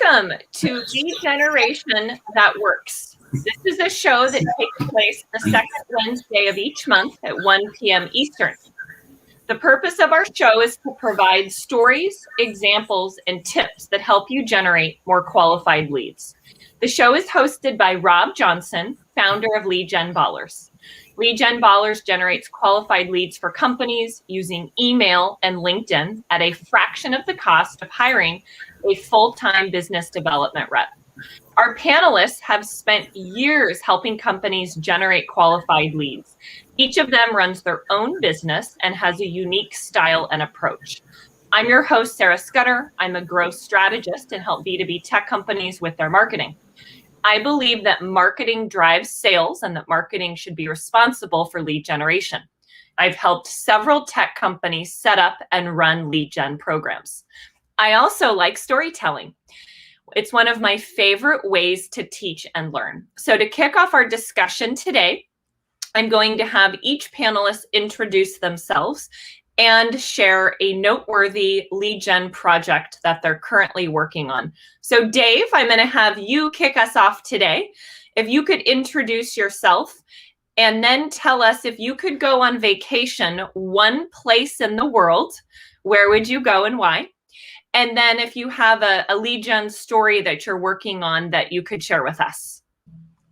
Welcome to Lead Generation That Works. This is a show that takes place the second Wednesday of each month at 1 p.m. Eastern. The purpose of our show is to provide stories, examples, and tips that help you generate more qualified leads. The show is hosted by Rob Johnson, founder of Lead Gen Ballers. Lead Gen Ballers generates qualified leads for companies using email and LinkedIn at a fraction of the cost of hiring a full-time business development rep. Our panelists have spent years helping companies generate qualified leads. Each of them runs their own business and has a unique style and approach. I'm your host, Sarah Scudder. I'm a growth strategist and help B2B tech companies with their marketing. I believe that marketing drives sales and that marketing should be responsible for lead generation. I've helped several tech companies set up and run lead gen programs. I also like storytelling. It's one of my favorite ways to teach and learn. So to kick off our discussion today, I'm going to have each panelist introduce themselves and share a noteworthy lead gen project that they're currently working on. So Dave, I'm going to have you kick us off today. If you could introduce yourself and then tell us if you could go on vacation one place in the world, where would you go and why? And then if you have a lead gen story that you're working on that you could share with us.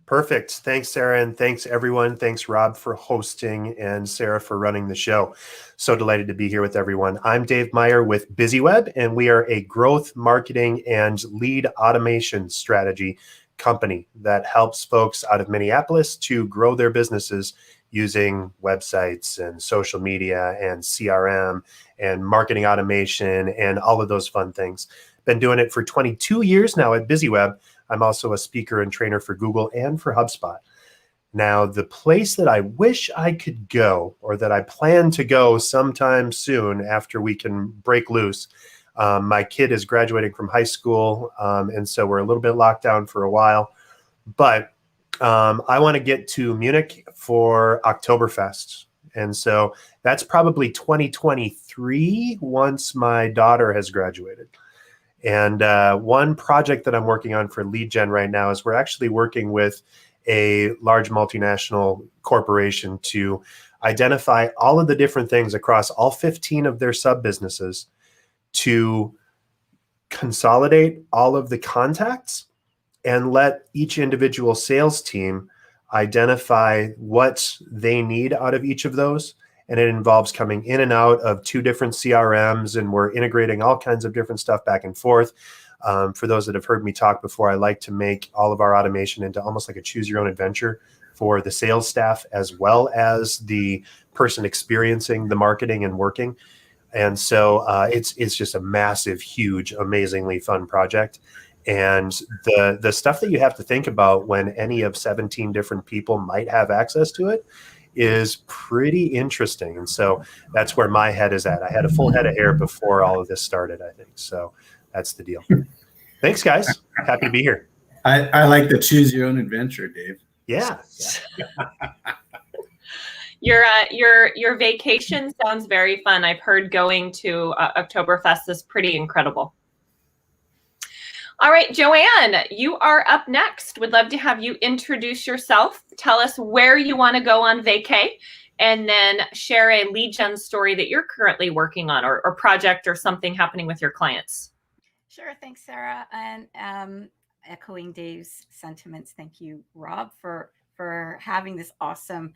Perfect. Thanks, Sarah, and thanks, everyone. Thanks, Rob, for hosting, and Sarah for running the show. So delighted to be here with everyone. I'm Dave Meyer with BusyWeb, and we are a growth, marketing, and lead automation strategy company that helps folks out of Minneapolis to grow their businesses using websites and social media and CRM and marketing automation and all of those fun things. Been doing it for 22 years now at BusyWeb. I'm also a speaker and trainer for Google and for HubSpot. Now, the place that I wish I could go, or that I plan to go sometime soon after we can break loose, my kid is graduating from high school, and so we're a little bit locked down for a while. But I want to get to Munich for Oktoberfest. And so that's probably 2023 once my daughter has graduated. And one project that I'm working on for lead gen right now is we're actually working with a large multinational corporation to identify all of the different things across all 15 of their sub-businesses to consolidate all of the contacts and let each individual sales team identify what they need out of each of those. And it involves coming in and out of 2 different CRMs, and we're integrating all kinds of different stuff back and forth. For those that have heard me talk before, I like to make all of our automation into almost like a choose your own adventure for the sales staff as well as the person experiencing the marketing and working. And so it's just a massive, huge, amazingly fun project. And the stuff that you have to think about when any of 17 different people might have access to it is pretty interesting. And so that's where my head is at. I had a full head of hair before all of this started, I think. So that's the deal. Thanks, guys. Happy to be here. I like the choose your own adventure, Dave. Yeah. Your vacation sounds very fun. I've heard going to Oktoberfest is pretty incredible. All right, Joanne, you are up next. Would love to have you introduce yourself. Tell us where you want to go on vacay, and then share a lead gen story that you're currently working on, or project or something happening with your clients. Sure. Thanks, Sarah. And echoing Dave's sentiments, thank you, Rob, for having this awesome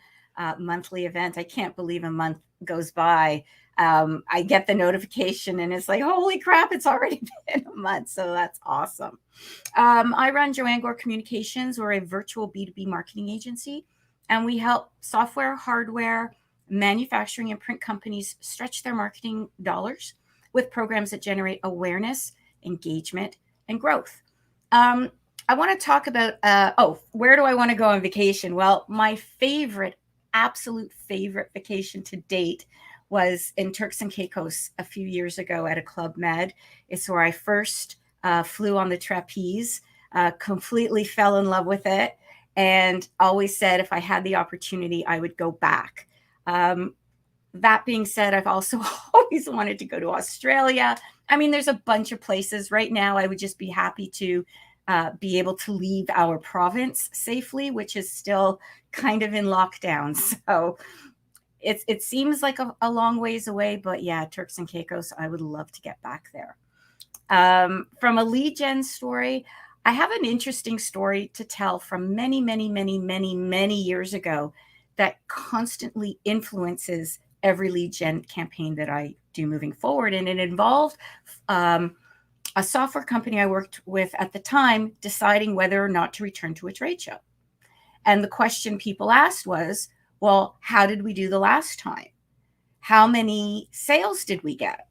monthly event. I can't believe a month goes by. I get the notification and it's like, holy crap, it's already been a month. So that's awesome. I run Joanne Gore Communications. We're a virtual B2B marketing agency, and we help software, hardware, manufacturing, and print companies stretch their marketing dollars with programs that generate awareness, engagement, and growth. I want to talk about, where do I want to go on vacation? Well, my absolute favorite vacation to date was in Turks and Caicos a few years ago at a Club Med. It's where I first flew on the trapeze, completely fell in love with it, and always said if I had the opportunity, I would go back. That being said, I've also always wanted to go to Australia. I mean, there's a bunch of places right now. I would just be happy to be able to leave our province safely, which is still kind of in lockdown. So it seems like a long ways away, but yeah, Turks and Caicos, I would love to get back there. From a lead gen story, I have an interesting story to tell from many, many, many, many, many years ago that constantly influences every lead gen campaign that I do moving forward. And it involved a software company I worked with at the time deciding whether or not to return to a trade show. And the question people asked was, well, how did we do the last time? How many sales did we get?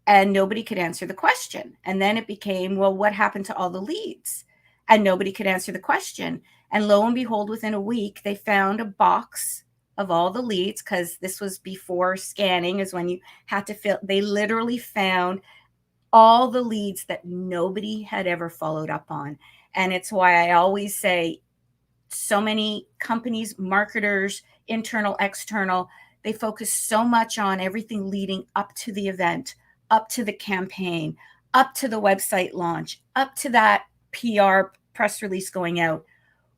And nobody could answer the question. And then it became, well, what happened to all the leads? And nobody could answer the question. And lo and behold, within a week, they found a box of all the leads, because this was before scanning, is when you had to fill. They literally found all the leads that nobody had ever followed up on. And it's why I always say, so many companies, marketers, internal, external, they focus so much on everything leading up to the event, up to the campaign, up to the website launch, up to that PR press release going out,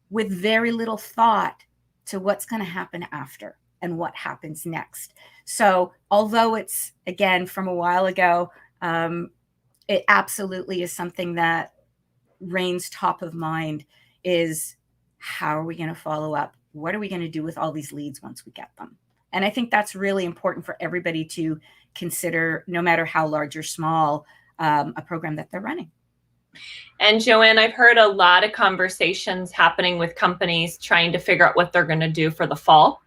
with very little thought to what's going to happen after and what happens next. So although it's, again, from a while ago, it absolutely is something that reigns top of mind, is how are we going to follow up? What are we going to do with all these leads once we get them? And I think that's really important for everybody to consider, no matter how large or small a program that they're running. And Joanne, I've heard a lot of conversations happening with companies trying to figure out what they're going to do for the fall.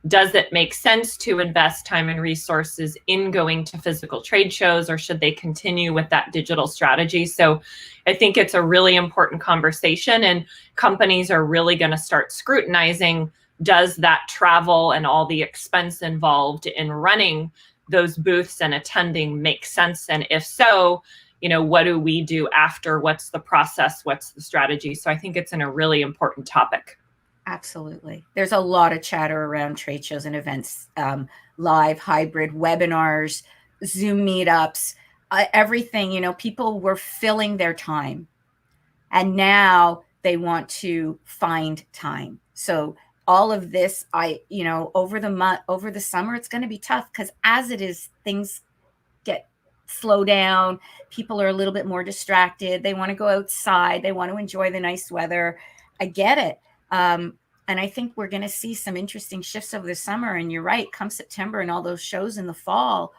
Does it make sense to invest time and resources in going to physical trade shows, or should they continue with that digital strategy? So I think it's a really important conversation, and companies are really going to start scrutinizing, does that travel and all the expense involved in running those booths and attending make sense? And if so, what do we do after? What's the process? What's the strategy? So I think it's a really important topic. Absolutely. There's a lot of chatter around trade shows and events, live, hybrid, webinars, Zoom meetups, everything. People were filling their time, and now they want to find time. So all of this, over the summer, it's going to be tough, because as it is, things get slow down. People are a little bit more distracted. They want to go outside. They want to enjoy the nice weather. I get it. And I think we're going to see some interesting shifts over the summer. And you're right, come September and all those shows in the fall,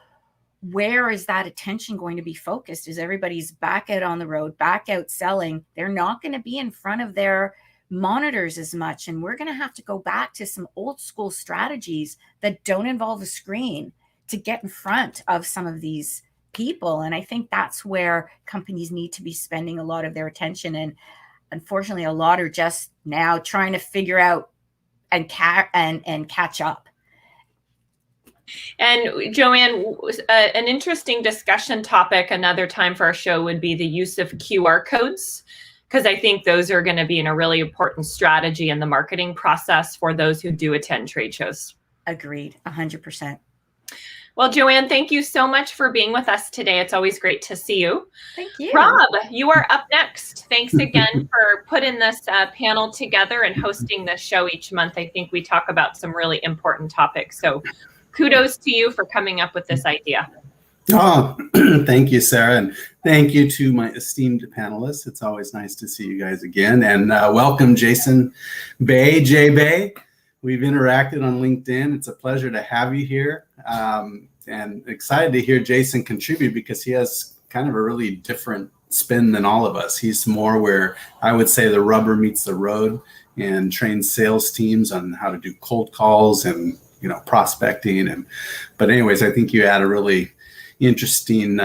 where is that attention going to be focused? Is everybody's back out on the road, back out selling? They're not going to be in front of their monitors as much. And we're going to have to go back to some old school strategies that don't involve a screen to get in front of some of these people. And I think that's where companies need to be spending a lot of their attention. And unfortunately, a lot are just now trying to figure out and catch up. And Joanne, an interesting discussion topic another time for our show would be the use of QR codes, because I think those are going to be a really important strategy in the marketing process for those who do attend trade shows. Agreed, 100%. Well, Joanne, thank you so much for being with us today. It's always great to see you. Thank you. Rob, you are up next. Thanks again for putting this panel together and hosting this show each month. I think we talk about some really important topics. So kudos to you for coming up with this idea. Oh, thank you, Sarah. And thank you to my esteemed panelists. It's always nice to see you guys again. And welcome, Jason Bay, J Bay. We've interacted on LinkedIn. It's a pleasure to have you here, and excited to hear Jason contribute, because he has kind of a really different spin than all of us. He's more where I would say the rubber meets the road, and trains sales teams on how to do cold calls and prospecting. But anyways, I think you add a really interesting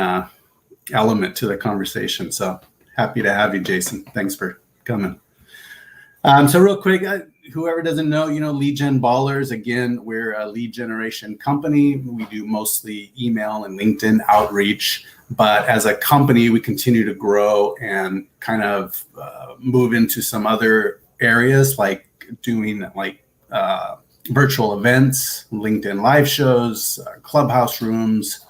element to the conversation. So happy to have you, Jason. Thanks for coming. So real quick, whoever doesn't know, Lead Gen Ballers, again, we're a lead generation company. We do mostly email and LinkedIn outreach, but as a company, we continue to grow and kind of move into some other areas, like doing virtual events, LinkedIn live shows, clubhouse rooms,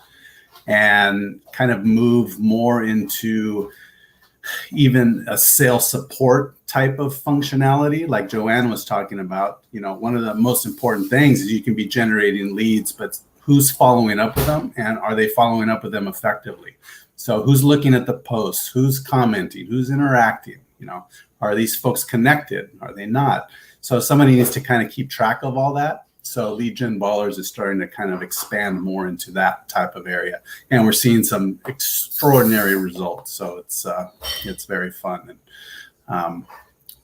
and kind of move more into even a sales support type of functionality like Joanne was talking about. One of the most important things is you can be generating leads, but who's following up with them, and are they following up with them effectively? So who's looking at the posts, who's commenting, who's interacting? Are these folks connected? Are they not? So somebody needs to kind of keep track of all that. So Lead Gen Ballers is starting to kind of expand more into that type of area, and we're seeing some extraordinary results. So it's very fun, and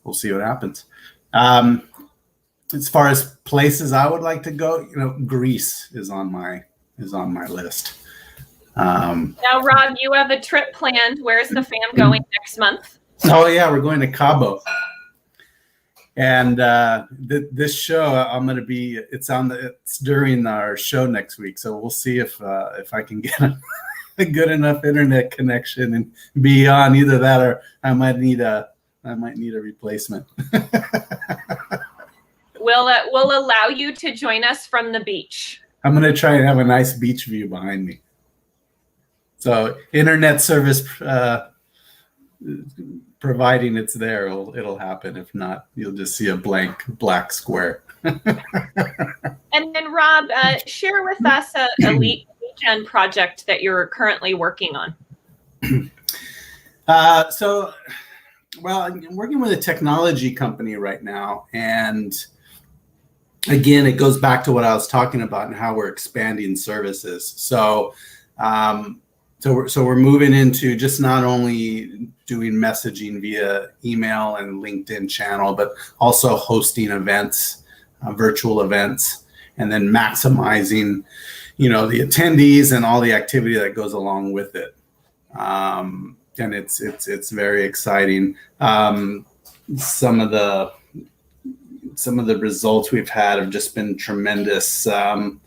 we'll see what happens. As far as places I would like to go, Greece is on my list. Now, Rob, you have a trip planned. Where's the fam going next month? Oh yeah, we're going to Cabo. And this show, I'm going to be. It's during our show next week, so we'll see if I can get a good enough internet connection and be on. Either that, or I might need a replacement. We'll allow you to join us from the beach. I'm going to try and have a nice beach view behind me. So internet service. Providing it's there, it'll happen. If not, you'll just see a blank black square. And then, Rob, share with us a Lead Gen project that you're currently working on. I'm working with a technology company right now, and again, it goes back to what I was talking about and how we're expanding services. So we're moving into just not only doing messaging via email and LinkedIn channel, but also hosting events, virtual events, and then maximizing, the attendees and all the activity that goes along with it. And it's very exciting. Some of the results we've had have just been tremendous. I'll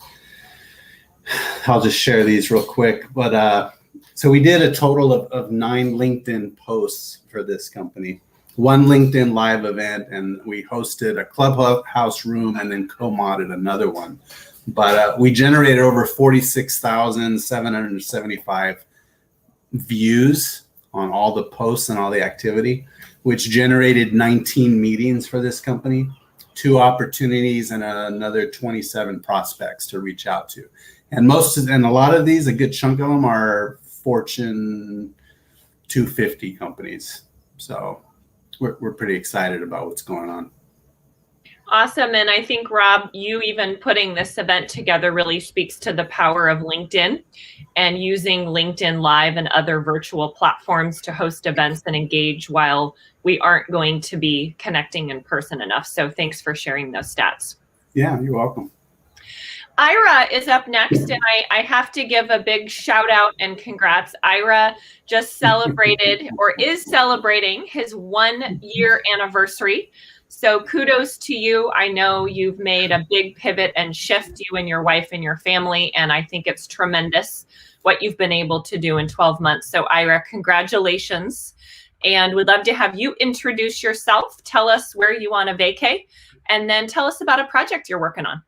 just share these real quick, but so we did a total of 9 LinkedIn posts for this company, 1 LinkedIn live event, and we hosted a clubhouse room and then co-modded another one. But we generated over 46,775 views on all the posts and all the activity, which generated 19 meetings for this company, 2 opportunities, and another 27 prospects to reach out to. And a lot of these, a good chunk of them are Fortune 250 companies. So we're pretty excited about what's going on. Awesome. And I think, Rob, you even putting this event together really speaks to the power of LinkedIn and using LinkedIn Live and other virtual platforms to host events and engage while we aren't going to be connecting in person enough. So thanks for sharing those stats. Yeah, you're welcome. Ira is up next, and I have to give a big shout out and congrats. Ira just celebrated or is celebrating his 1-year anniversary. So kudos to you. I know you've made a big pivot and shift, you and your wife and your family, and I think it's tremendous what you've been able to do in 12 months. So Ira, congratulations. And we'd love to have you introduce yourself, tell us where you want to vacay, and then tell us about a project you're working on.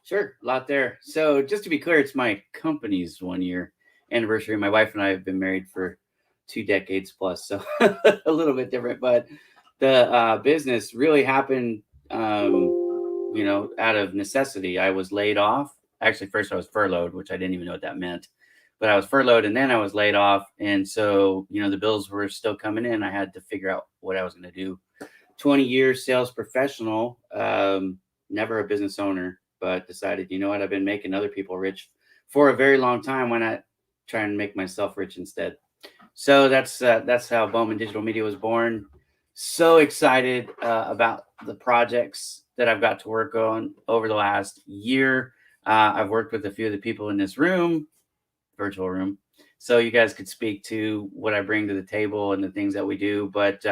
Sure, a lot there. So just to be clear, it's my company's 1-year anniversary. My wife and I have been married for 2 decades plus, so a little bit different. But the business really happened, out of necessity. I was laid off. Actually, first I was furloughed, which I didn't even know what that meant. But I was furloughed, and then I was laid off. And so, the bills were still coming in. I had to figure out what I was going to do. 20 years sales professional, never a business owner. But decided, I've been making other people rich for a very long time. Why not try and make myself rich instead? So that's how Bowman Digital Media was born. So excited about the projects that I've got to work on over the last year. I've worked with a few of the people in this room, virtual room, so you guys could speak to what I bring to the table and the things that we do. But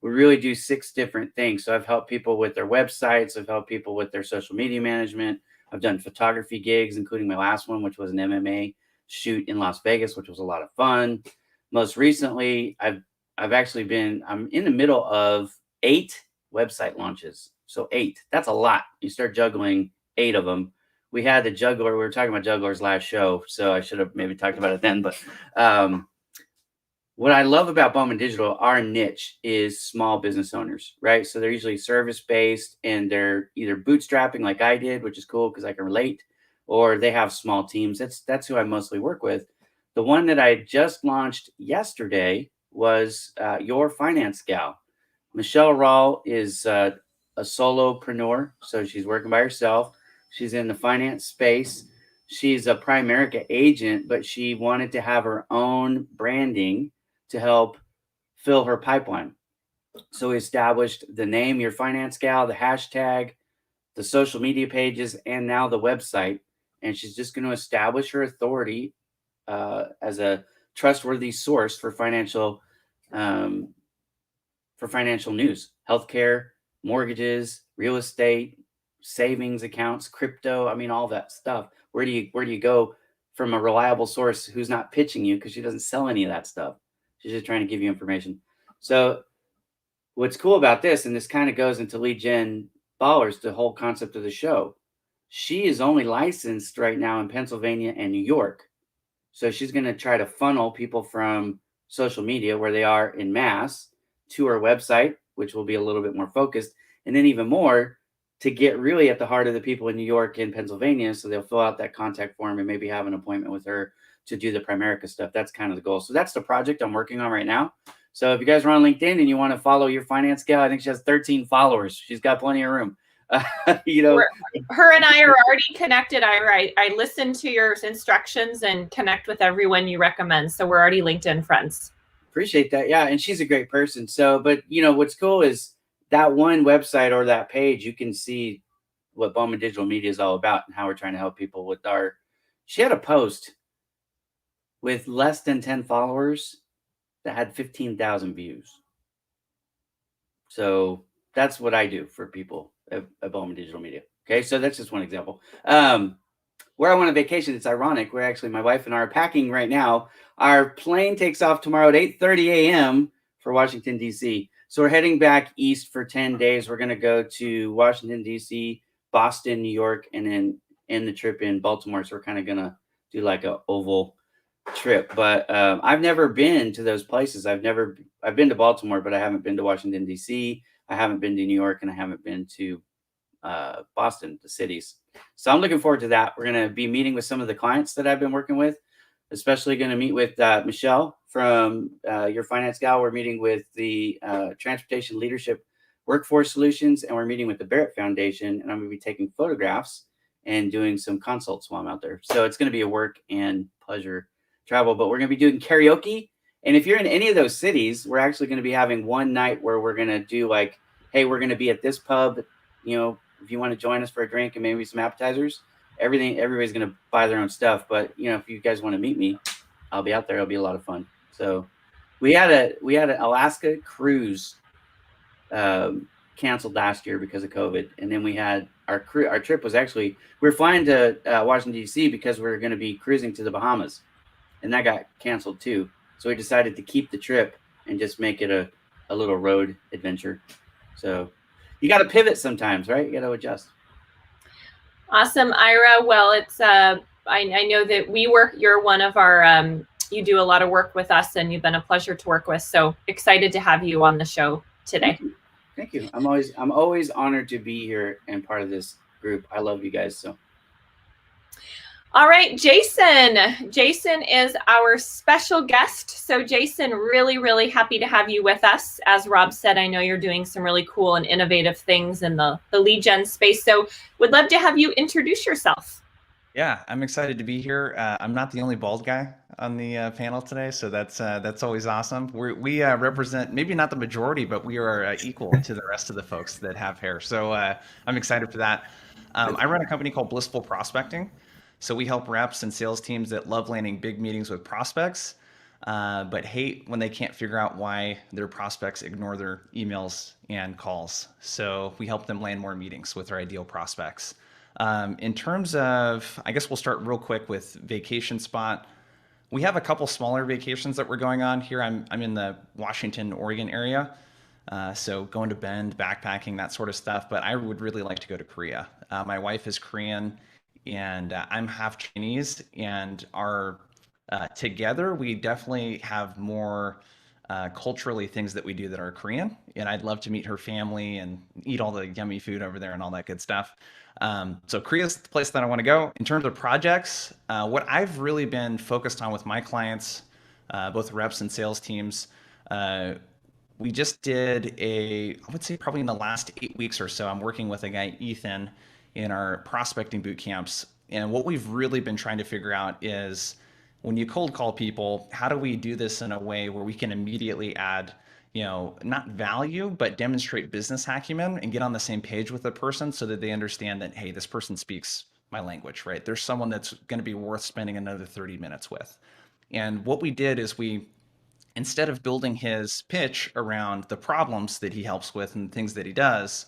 we really do 6 different things. So I've helped people with their websites. I've helped people with their social media management. I've done photography gigs, including my last one, which was an MMA shoot in Las Vegas, which was a lot of fun. Most recently, I'm in the middle of 8 website launches. So 8, that's a lot. You start juggling 8 of them. We had the juggler. We were talking about jugglers last show, so I should have maybe talked about it then. But what I love about Bowman Digital, our niche is small business owners, right? So they're usually service-based and they're either bootstrapping like I did, which is cool because I can relate, or they have small teams. That's who I mostly work with. The one that I just launched yesterday was Your Finance Gal. Michelle Rawl is a solopreneur, so she's working by herself. She's in the finance space. She's a Primerica agent, but she wanted to have her own branding to help fill her pipeline. So we established the name, Your Finance Gal, the hashtag, the social media pages, and now the website. And she's just going to establish her authority as a trustworthy source for financial news, healthcare, mortgages, real estate, savings accounts, crypto. I mean, all that stuff. Where do you go from a reliable source who's not pitching you, because she doesn't sell any of that stuff? She's just trying to give you information. So what's cool about this, and this kind of goes into lead gen ballers, the whole concept of the show. She is only licensed right now in Pennsylvania and New York. So she's going to try to funnel people from social media where they are in mass to her website, which will be a little bit more focused. And then even more to get really at the heart of the people in New York and Pennsylvania. So they'll fill out that contact form and maybe have an appointment with her to do the Primerica stuff. That's kind of the goal. So that's the project I'm working on right now. So if you guys are on LinkedIn and you want to follow Your Finance Gal, I think she has 13 followers. She's got plenty of room. Her and I are already connected. I listen to your instructions and connect with everyone you recommend. So we're already LinkedIn friends. Appreciate that. Yeah. And she's a great person. So, but what's cool is that one website or that page, you can see what Bowman Digital Media is all about and how we're trying to help people with she had a post with less than 10 followers that had 15,000 views. So that's what I do for people at Bowman Digital Media. Okay. So that's just one example. Where I went on vacation, it's ironic. We're actually, my wife and I are packing right now. Our plane takes off tomorrow at 8:30 a.m. for Washington, D.C. So we're heading back east for 10 days. We're going to go to Washington, D.C., Boston, New York, and then end the trip in Baltimore. So we're kind of going to do like a oval trip. But I've never been to those places. I've been to Baltimore, but I haven't been to Washington, D.C. I haven't been to New York, and I haven't been to Boston, the cities. So I'm looking forward to that. We're going to be meeting with some of the clients that I've been working with, especially going to meet with Michelle from Your Finance Gal. We're meeting with the Transportation Leadership Workforce Solutions, and we're meeting with the Barrett Foundation, and I'm going to be taking photographs and doing some consults while I'm out there. So it's going to be a work and pleasure travel, but we're going to be doing karaoke. And if you're in any of those cities, we're actually going to be having one night where we're going to do like, hey, we're going to be at this pub, if you want to join us for a drink and maybe some appetizers, everybody's going to buy their own stuff. But if you guys want to meet me, I'll be out there. It'll be a lot of fun. So we had an Alaska cruise canceled last year because of COVID. And then we had our trip was actually, we were flying to Washington, D.C. because we were going to be cruising to the Bahamas, and that got canceled too. So we decided to keep the trip and just make it a little road adventure. So you got to pivot sometimes, right? You got to adjust. Awesome, Ira. Well, it's I know that you're one of our you do a lot of work with us, and you've been a pleasure to work with. So excited to have you on the show today. Thank you. I'm always honored to be here and part of this group. I love you guys. So all right, Jason. Jason is our special guest. So Jason, really, really happy to have you with us. As Rob said, I know you're doing some really cool and innovative things in the lead gen space. So would love to have you introduce yourself. Yeah, I'm excited to be here. I'm not the only bald guy on the panel today, so that's always awesome. We represent maybe not the majority, but we are equal to the rest of the folks that have hair. So I'm excited for that. I run a company called Blissful Prospecting. So we help reps and sales teams that love landing big meetings with prospects, but hate when they can't figure out why their prospects ignore their emails and calls. So we help them land more meetings with our ideal prospects. In terms of, I guess we'll start real quick with vacation spot. We have a couple smaller vacations that we're going on here. I'm in the Washington, Oregon area. So going to Bend, backpacking, that sort of stuff. But I would really like to go to Korea. My wife is Korean, and I'm half Chinese, and our together we definitely have more culturally things that we do that are Korean. And I'd love to meet her family and eat all the yummy food over there and all that good stuff. So Korea's the place that I want to go. In terms of projects, what I've really been focused on with my clients, both reps and sales teams, we just did I would say probably in the last 8 weeks or so, I'm working with a guy, Ethan, in our prospecting boot camps. And what we've really been trying to figure out is when you cold call people, how do we do this in a way where we can immediately add, not value, but demonstrate business acumen and get on the same page with the person so that they understand that, hey, this person speaks my language, right? There's someone that's going to be worth spending another 30 minutes with. And what we did is instead of building his pitch around the problems that he helps with and things that he does,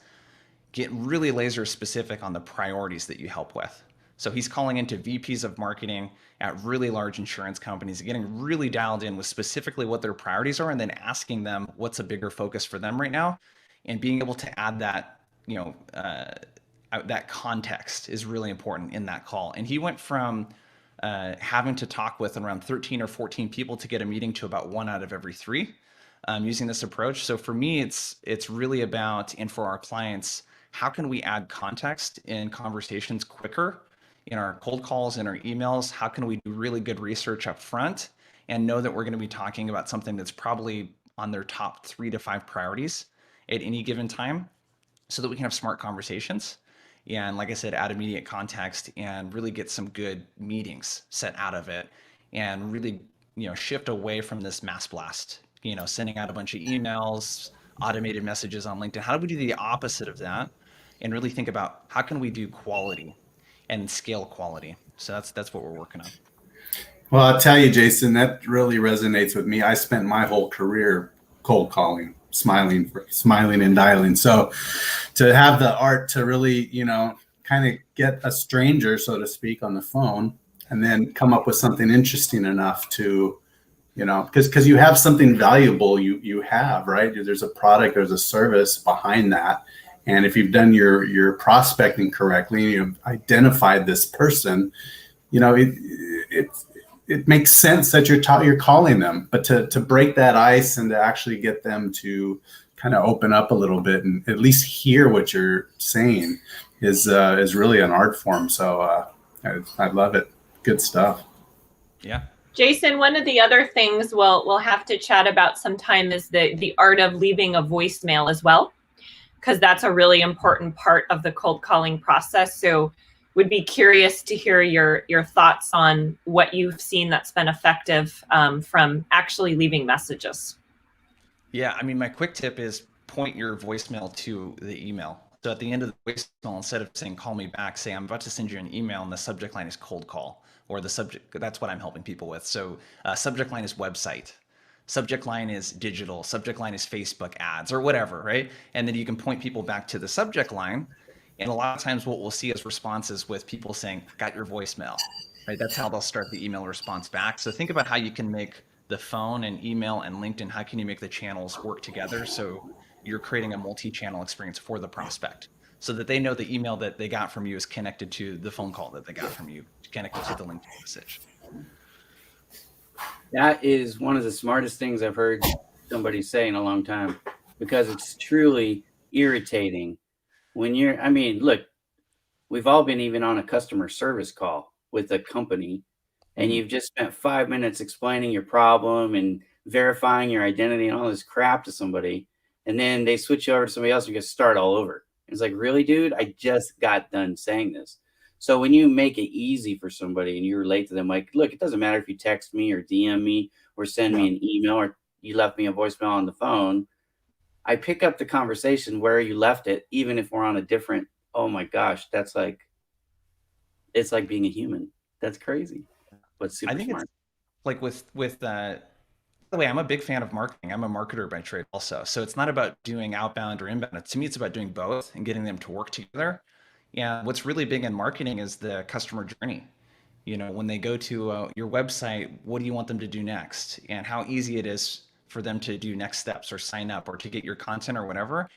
get really laser specific on the priorities that you help with. So he's calling into VPs of marketing at really large insurance companies, getting really dialed in with specifically what their priorities are, and then asking them what's a bigger focus for them right now, and being able to add that, that context is really important in that call. And he went from having to talk with around 13 or 14 people to get a meeting to about 1 out of every 3 using this approach. So for me, it's really about, and for our clients, how can we add context in conversations quicker in our cold calls, in our emails? How can we do really good research up front and know that we're going to be talking about something that's probably on their top 3 to 5 priorities at any given time so that we can have smart conversations? And like I said, add immediate context and really get some good meetings set out of it and really, shift away from this mass blast, sending out a bunch of emails, automated messages on LinkedIn. How do we do the opposite of that and really think about how can we do quality and scale quality? So that's what we're working on. Well, I'll tell you, Jason, that really resonates with me. I spent my whole career cold calling, smiling and dialing. So to have the art to really, kind of get a stranger, so to speak, on the phone and then come up with something interesting enough to, because you have something valuable you have, right? There's a product, there's a service behind that. And if you've done your prospecting correctly, you've identified this person, it makes sense that you're calling them. But to break that ice and to actually get them to kind of open up a little bit and at least hear what you're saying is really an art form. So I love it. Good stuff. Yeah. Jason, one of the other things we'll have to chat about sometime is the art of leaving a voicemail as well, because that's a really important part of the cold calling process. So would be curious to hear your thoughts on what you've seen that's been effective from actually leaving messages. Yeah, I mean, my quick tip is point your voicemail to the email. So at the end of the voicemail, instead of saying call me back, say I'm about to send you an email and the subject line is cold call, or the subject, that's what I'm helping people with. So subject line is website. Subject line is digital. Subject line is Facebook ads or whatever, right? And then you can point people back to the subject line. And a lot of times what we'll see is responses with people saying, got your voicemail, right? That's how they'll start the email response back. So think about how you can make the phone and email and LinkedIn, how can you make the channels work together so you're creating a multi-channel experience for the prospect so that they know the email that they got from you is connected to the phone call that they got from you, connected to the LinkedIn message. That is one of the smartest things I've heard somebody say in a long time, because it's truly irritating when look, we've all been even on a customer service call with a company and you've just spent 5 minutes explaining your problem and verifying your identity and all this crap to somebody. And then they switch you over to somebody else and you just start all over. It's like, really, dude, I just got done saying this. So when you make it easy for somebody and you relate to them, like, look, it doesn't matter if you text me or DM me or send me an email or you left me a voicemail on the phone. I pick up the conversation where you left it, even if we're on a different, oh my gosh, it's like being a human. That's crazy, but super smart. It's like with by the way, I'm a big fan of marketing. I'm a marketer by trade also. So it's not about doing outbound or inbound. To me, it's about doing both and getting them to work together. And what's really big in marketing is the customer journey. When they go to your website, what do you want them to do next? And how easy it is for them to do next steps or sign up or to get your content or whatever.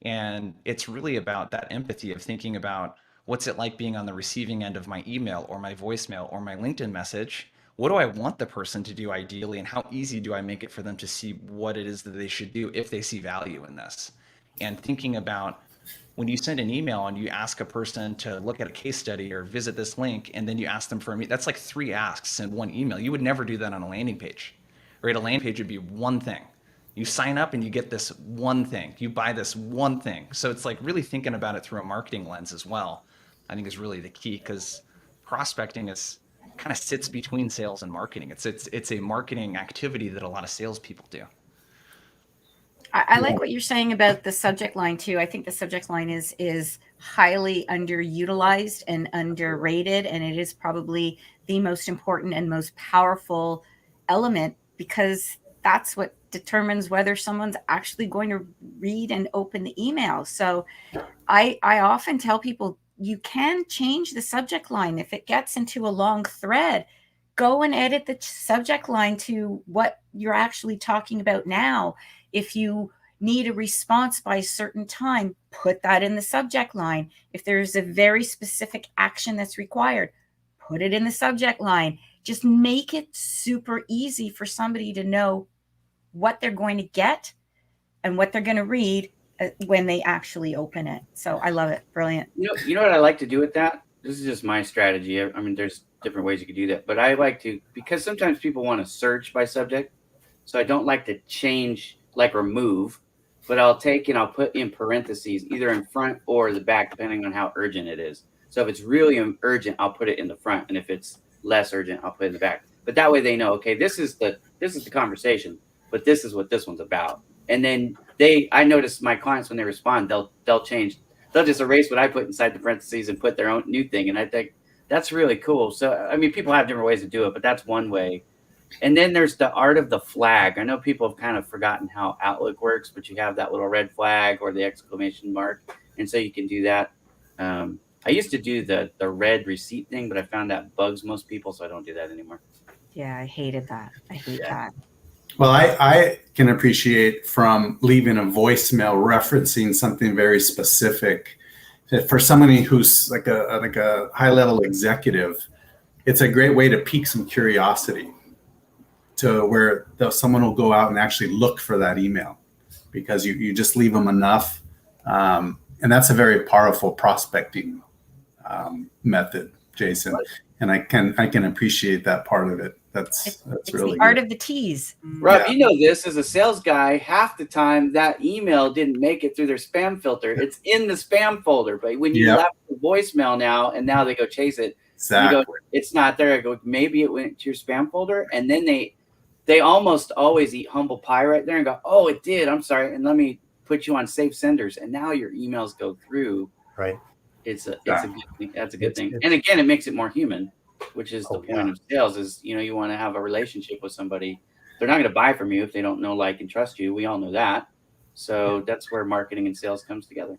And it's really about that empathy of thinking about what's it like being on the receiving end of my email or my voicemail or my LinkedIn message. What do I want the person to do ideally, and how easy do I make it for them to see what it is that they should do if they see value in this? And thinking about when you send an email and you ask a person to look at a case study or visit this link, and then you ask them for a meet, that's like 3 asks in one email. You would never do that on a landing page. Right? A landing page would be one thing. You sign up and you get this one thing. You buy this one thing. So it's like really thinking about it through a marketing lens as well, I think is really the key, because prospecting is kind of sits between sales and marketing. It's a marketing activity that a lot of salespeople do. I like what you're saying about the subject line too. I think the subject line is highly underutilized and underrated, and it is probably the most important and most powerful element, because that's what determines whether someone's actually going to read and open the email. So I often tell people, you can change the subject line. If it gets into a long thread, go and edit the subject line to what you're actually talking about now. If you need a response by a certain time, put that in the subject line. If there's a very specific action that's required, put it in the subject line. Just make it super easy for somebody to know what they're going to get and what they're going to read when they actually open it. So I love it. Brilliant. You know what I like to do with that? This is just my strategy. I mean, there's different ways you could do that, but I like to, because sometimes people want to search by subject. So I don't like to change, like remove, but I'll take and I'll put in parentheses either in front or the back, depending on how urgent it is. So if it's really urgent, I'll put it in the front. And if it's less urgent, I'll put it in the back. But that way they know, okay, this is the conversation, but this is what this one's about. And then I notice my clients, when they respond, they'll change. They'll just erase what I put inside the parentheses and put their own new thing. And I think that's really cool. So, I mean, people have different ways to do it, but that's one way. And then there's the art of the flag. I know people have kind of forgotten how Outlook works, but you have that little red flag or the exclamation mark. And so you can do that. I used to do the red receipt thing, but I found that bugs most people, so I don't do that anymore. Yeah, I hated that. I hate that. Well, I can appreciate from leaving a voicemail referencing something very specific. For somebody who's like a high-level executive, it's a great way to pique some curiosity to where someone will go out and actually look for that email, because you just leave them enough. And that's a very powerful prospecting method, Jason. And I can appreciate that part of it. It's really the art of the tease. Rob, you know this as a sales guy, half the time that email didn't make it through their spam filter. It's in the spam folder, but when you left the voicemail and now they go chase it, exactly. You go, it's not there. I go, maybe it went to your spam folder. And then they almost always eat humble pie right there and go, oh, it did. I'm sorry. And let me put you on safe senders. And now your emails go through. Right. It's a good thing. That's a good thing. And again, it makes it more human, which is the point of sales is, you want to have a relationship with somebody. They're not going to buy from you if they don't know, like, and trust you. We all know that. So that's where marketing and sales comes together.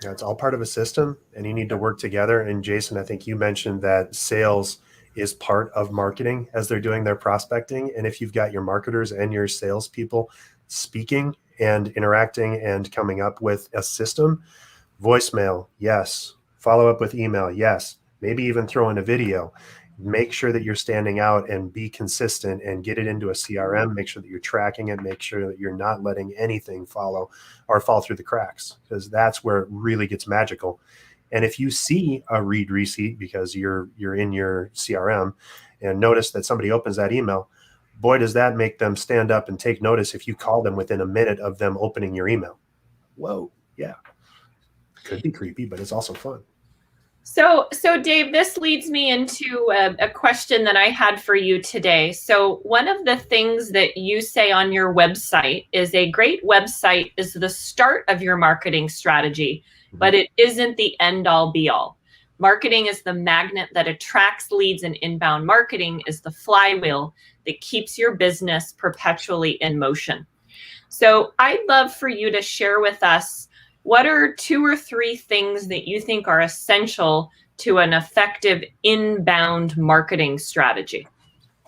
Yeah, it's all part of a system, and you need to work together. And Jason, I think you mentioned that sales is part of marketing as they're doing their prospecting. And if you've got your marketers and your salespeople speaking and interacting and coming up with a system, voicemail, yes. Follow up with email, yes. Maybe even throw in a video. Make sure that you're standing out and be consistent and get it into a CRM. Make sure that you're tracking it. Make sure that you're not letting anything fall through the cracks, because that's where it really gets magical. And if you see a read receipt because you're in your CRM and notice that somebody opens that email, boy, does that make them stand up and take notice if you call them within a minute of them opening your email. Whoa, yeah. Could be creepy, but it's also fun. So Dave, this leads me into a question that I had for you today. So one of the things that you say on your website is a great website is the start of your marketing strategy, but it isn't the end all be all. Marketing is the magnet that attracts leads, and inbound marketing is the flywheel that keeps your business perpetually in motion. So I'd love for you to share with us, what are 2 or 3 things that you think are essential to an effective inbound marketing strategy?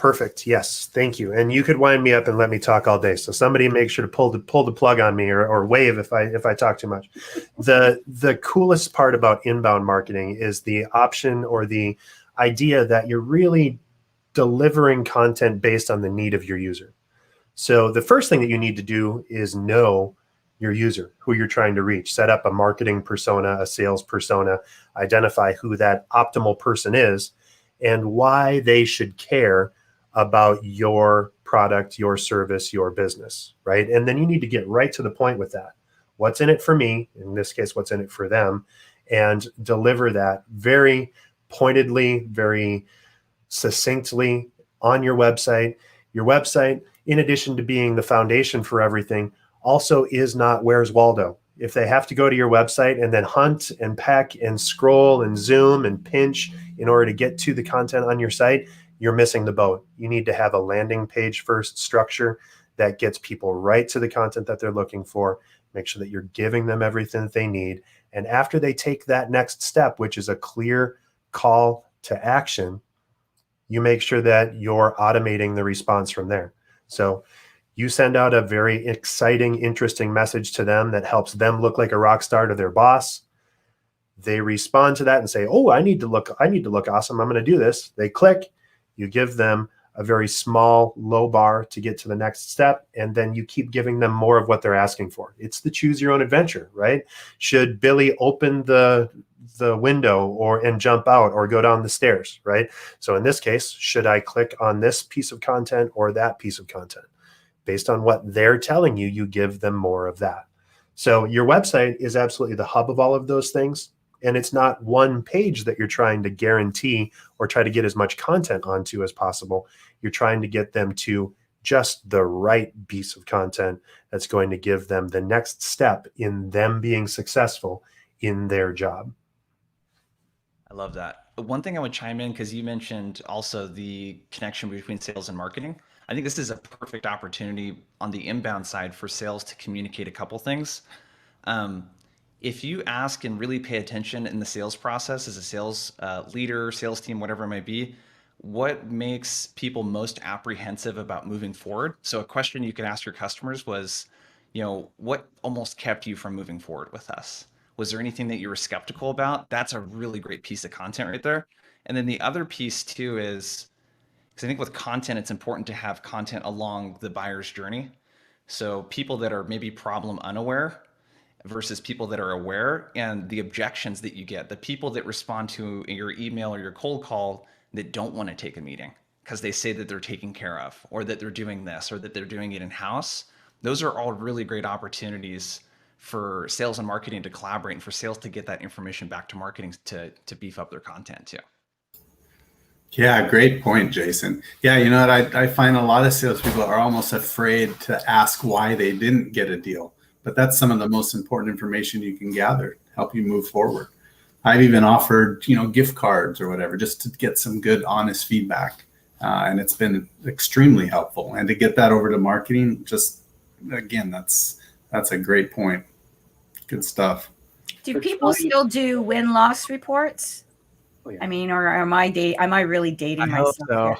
Perfect. Yes. Thank you. And you could wind me up and let me talk all day. So somebody make sure to pull the plug on me or wave if I talk too much. The coolest part about inbound marketing is the option or the idea that you're really delivering content based on the need of your user. So the first thing that you need to do is know your user, who you're trying to reach. Set up a marketing persona, a sales persona, identify who that optimal person is and why they should care about your product, your service, your business, right? And then you need to get right to the point with that. What's in it for me? In this case, what's in it for them? And deliver that very pointedly, very succinctly on your website. Your website, in addition to being the foundation for everything, also is not Where's Waldo. If they have to go to your website and then hunt and peck and scroll and zoom and pinch in order to get to the content on your site, you're missing the boat. You need to have a landing page first structure that gets people right to the content that they're looking for. Make sure that you're giving them everything that they need. And after they take that next step, which is a clear call to action, you make sure that you're automating the response from there. So you send out a very exciting, interesting message to them that helps them look like a rock star to their boss. They respond to that and say, "Oh, I need to look awesome. I'm going to do this." They click. You give them a very small, low bar to get to the next step, and then you keep giving them more of what they're asking for. It's the choose your own adventure, right? Should Billy open the window and jump out or go down the stairs, right? So in this case, should I click on this piece of content or that piece of content? Based on what they're telling you, you give them more of that. So your website is absolutely the hub of all of those things. And it's not one page that you're trying to guarantee or try to get as much content onto as possible. You're trying to get them to just the right piece of content that's going to give them the next step in them being successful in their job. I love that. One thing I would chime in, because you mentioned also the connection between sales and marketing. I think this is a perfect opportunity on the inbound side for sales to communicate a couple things. If you ask and really pay attention in the sales process as a sales leader, sales team, whatever it might be, what makes people most apprehensive about moving forward? So a question you could ask your customers was, what almost kept you from moving forward with us? Was there anything that you were skeptical about? That's a really great piece of content right there. And then the other piece too is, because I think with content, it's important to have content along the buyer's journey. So people that are maybe problem unaware versus people that are aware, and the objections that you get, the people that respond to your email or your cold call that don't want to take a meeting because they say that they're taken care of or that they're doing this or that they're doing it in-house. Those are all really great opportunities for sales and marketing to collaborate and for sales to get that information back to marketing to beef up their content too. Yeah, great point, Jason. Yeah, you know what? I find a lot of salespeople are almost afraid to ask why they didn't get a deal. But that's some of the most important information you can gather, help you move forward. I've even offered, gift cards or whatever, just to get some good, honest feedback. And it's been extremely helpful. And to get that over to marketing, just, again, that's a great point. Good stuff. Do people still do win-loss reports? Oh, yeah. I mean, or am I really dating myself? So.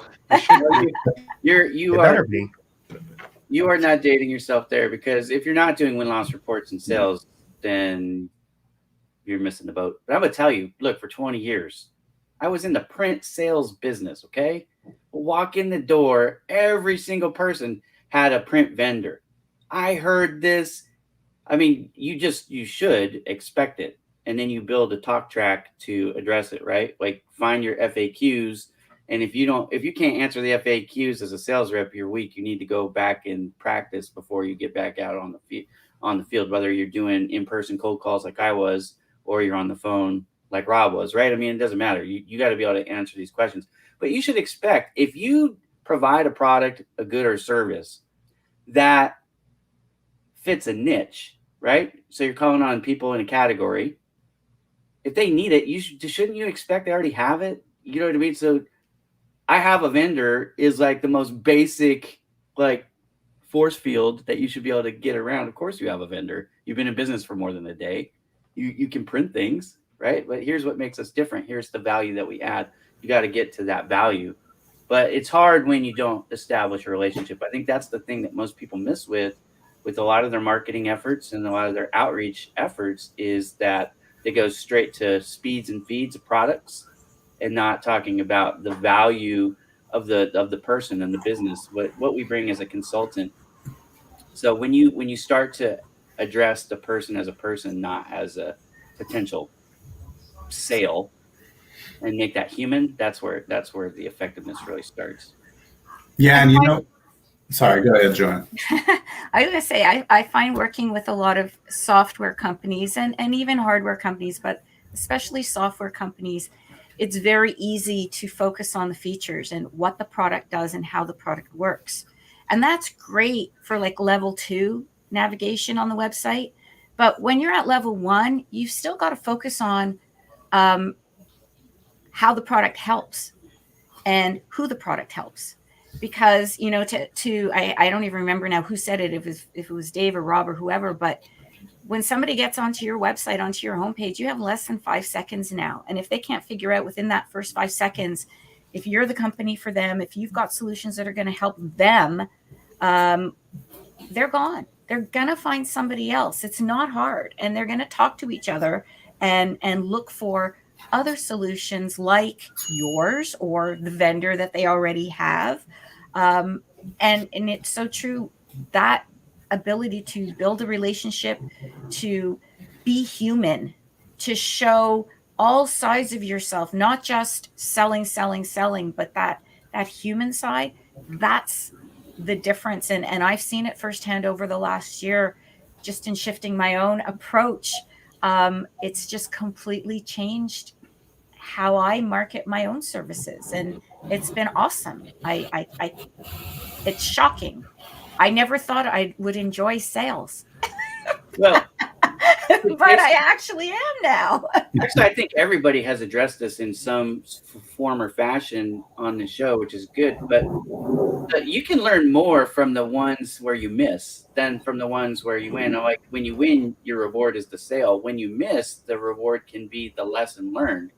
You are not dating yourself there, because if you're not doing win-loss reports in sales, then you're missing the boat. But I'm gonna tell you, look, for 20 years, I was in the print sales business. Okay, walk in the door, every single person had a print vendor. I heard this. I mean, you should expect it. And then you build a talk track to address it, right? Like find your FAQs. And if you can't answer the FAQs as a sales rep, you're weak. You need to go back and practice before you get back out on the field, whether you're doing in-person cold calls like I was, or you're on the phone like Rob was, right? I mean, it doesn't matter. You got to be able to answer these questions. But you should expect, if you provide a product, a good or service that fits a niche, right? So you're calling on people in a category. If they need it, shouldn't you expect they already have it? You know what I mean? So I have a vendor is like the most basic like force field that you should be able to get around. Of course you have a vendor. You've been in business for more than a day. You can print things, right? But here's what makes us different. Here's the value that we add. You got to get to that value. But it's hard when you don't establish a relationship. I think that's the thing that most people miss with a lot of their marketing efforts and a lot of their outreach efforts, is that they go straight to speeds and feeds of products and not talking about the value of the person and the business, what we bring as a consultant. So when you start to address the person as a person, not as a potential sale, and make that human, that's where the effectiveness really starts. Yeah, and sorry, go ahead, Joanne. I was going to say, I find working with a lot of software companies and even hardware companies, but especially software companies, it's very easy to focus on the features and what the product does and how the product works. And that's great for like level 2 navigation on the website. But when you're at level 1, you've still got to focus on how the product helps and who the product helps. Because, I don't even remember now who said it, if it was Dave or Rob or whoever, but when somebody gets onto your website, onto your homepage, you have less than 5 seconds now. And if they can't figure out within that first 5 seconds, if you're the company for them, if you've got solutions that are going to help them, they're gone. They're going to find somebody else. It's not hard. And they're going to talk to each other and look for other solutions like yours or the vendor that they already have. And it's so true, that ability to build a relationship, to be human, to show all sides of yourself, not just selling, but that human side, that's the difference. And I've seen it firsthand over the last year, just in shifting my own approach. It's just completely changed how I market my own services. And it's been awesome. It's shocking. I never thought I would enjoy sales. Well, but I actually am now. Actually, I think everybody has addressed this in some form or fashion on the show, which is good. But you can learn more from the ones where you miss than from the ones where you win. Like when you win, your reward is the sale. When you miss, the reward can be the lesson learned.